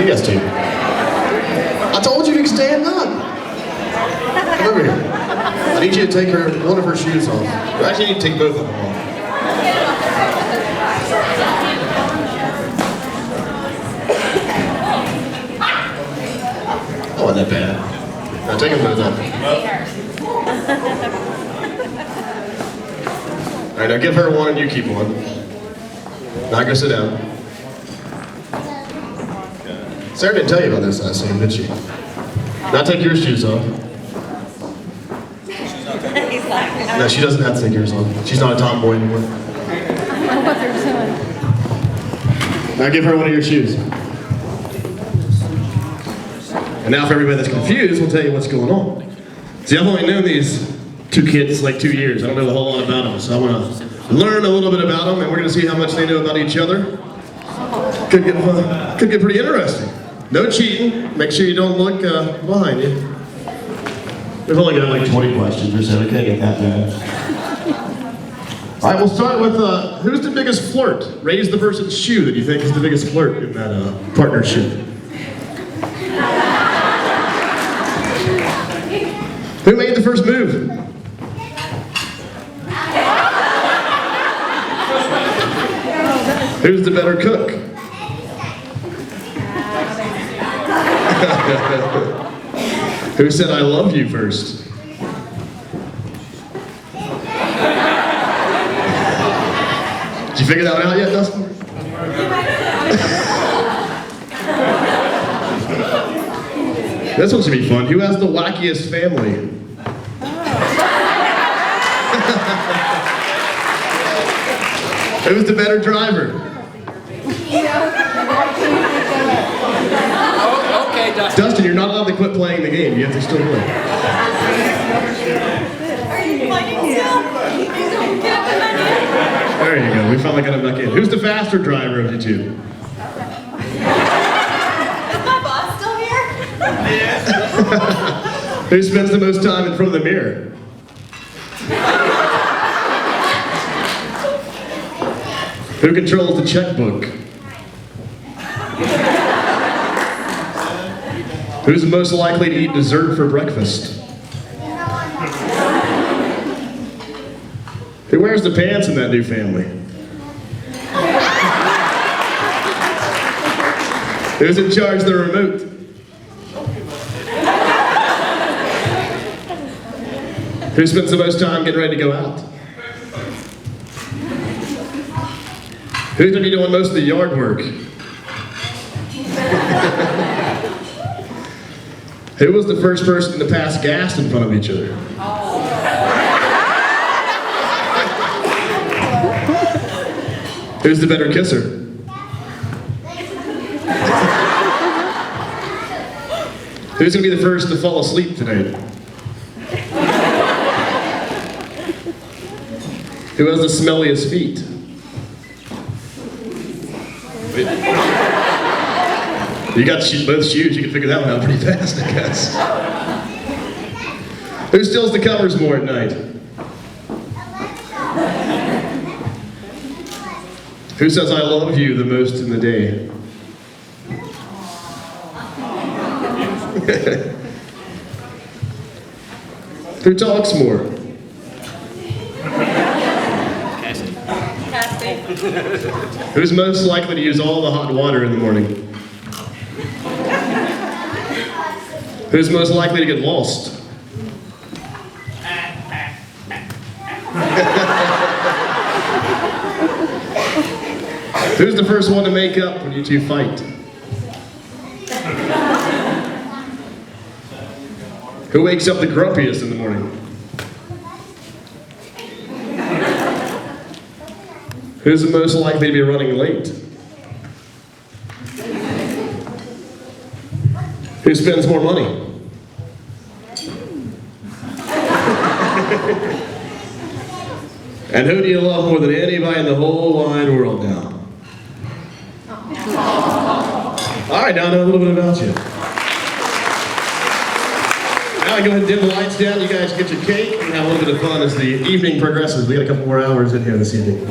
Yes, team. I told you to stand up. Come over here. I need you to take one of her shoes off. You actually need to take both of them off. Oh, wasn't that bad. Now take them both off. All right, now give her one and you keep one. Now go sit down. Sarah didn't tell you about this last scene, did she? Now take your shoes off. No, she doesn't have to take yours off. She's not a tomboy anymore. Now give her one of your shoes. And now for everybody that's confused, we'll tell you what's going on. See, I've only known these two kids like 2 years. I don't know a whole lot about them, so I want to learn a little bit about them, and we're going to see how much they know about each other. Could get pretty interesting. No cheating. Make sure you don't look behind you. We've only got like 20 questions or so. We can't get that bad. All right, we'll start with who's the biggest flirt? Raise the person's shoe that you think is the biggest flirt in that partnership. Who made the first move? Who's the better cook? Who said I love you first? Did you figure that one out yet, Dustin? This one should be fun. Who has the wackiest family? Who's the better driver? Okay, Dustin. Dustin, you're not allowed to quit playing the game. You have to still play. Are you playing still? There you go. We finally got him back in. Who's the faster driver of the two? Is my boss still here? Who spends the most time in front of the mirror? Who controls the checkbook? Who's most likely to eat dessert for breakfast? Who wears the pants in that new family? Who's in charge of the remote? Who spends the most time getting ready to go out? Who's going to be doing most of the yard work? Who was the first person to pass gas in front of each other? Who's the better kisser? Who's going to be the first to fall asleep tonight? Who has the smelliest feet? You got both shoes, you can figure that one out pretty fast, I guess. Who steals the covers more at night? Who says I love you the most in the day? Who talks more? Who's most likely to use all the hot water in the morning? Who's most likely to get lost? Who's the first one to make up when you two fight? Who wakes up the grumpiest in the morning? Who's the most likely to be running late? Who spends more money? And who do you love more than anybody in the whole wide world now? All right, now I know a little bit about you. Now I go ahead and dim the lights down. You guys get your cake and have a little bit of fun as the evening progresses. We got a couple more hours in here this evening.